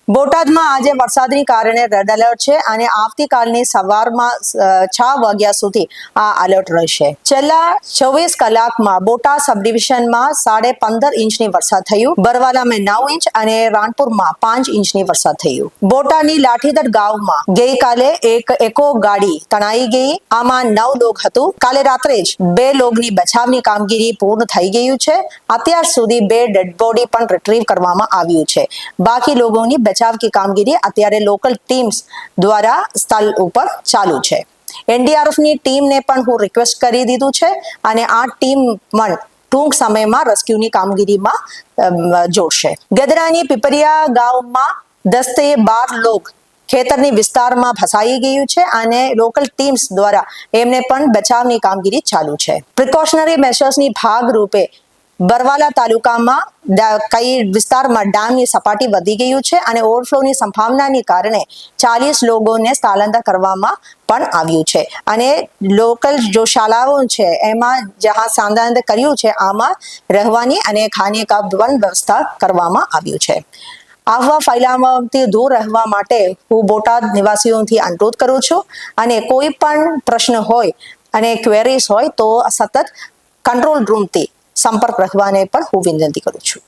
બોટાદમાં આજે વરસાદની કારણે રેડ એલર્ટ છે અને આવતીકાલની સવારમાં 6 વાગ્યા સુધી આ એલર્ટ રહેશે. છેલ્લા 24 કલાકમાં બોટાદ સબ ડિવિઝનમાં 15.5 ઇંચની વરસાદ થયું, બરવાલામાં 9 ઇંચ અને રાણપુરમાં 5 ઇંચની વરસાદ થયું. બોટાદની લાઠીદડ ગામમાં ગઈકાલે એક એકો ગાડી તણાઈ ગઈ. આમાં 9 લોક હતું. કાલે રાત્રે જ 2 લોકોની બચાવની કામગીરી પૂર્ણ થઈ ગયું છે. અત્યાર સુધી 2 ડેડ બોડી પણ રિટ્રીવ કરવામાં આવ્યું છે. બાકી લોકોની बचाव की कामगीरी અત્યારે લોકલ ટીમ્સ દ્વારા સ્થળ ઉપર ચાલુ છે. એનડીઆરએફ ની ટીમને પણ હું રિક્વેસ્ટ કરી દીધું છે અને આ ટીમ પણ ટૂંક સમયમાં રેસ્ક્યુની કામગીરીમાં જોડશે. ગદરાની પીપરિયા ગામમાં 10 થી 12 લોક ખેતરની વિસ્તારમાં ફસાઈ ગયું છે અને લોકલ ટીમ્સ દ્વારા એમને પણ બચાવની કામગીરી ચાલુ છે. પ્રિકોશનરી મેશર્સની ભાગરૂપે બરવાલા તાલુકામાં કઈ વિસ્તારમાં ડેમની સપાટી વધી ગયું છે અને ઓવરફ્લોની સંભાવનાને કારણે 40 લોકોને સ્થળાંતર કરવામાં પણ આવ્યું છે અને લોકલ જો શાળાઓ છે એમાં જ્યાં સ્થળાંતર કર્યું છે આમાં રહેવાની અને ખાને કા પણ વ્યવસ્થા કરવામાં આવ્યું છે. અફવા ફેલાવવાથી દૂર રહેવા માટે હું બોટાદ નિવાસીઓથી અનુરોધ કરું છું અને કોઈ પણ પ્રશ્ન હોય અને ક્વેરીઝ હોય તો સતત કંટ્રોલ રૂમથી સંપર્ક રાખવાને પણ હું વિનંતી કરું છું.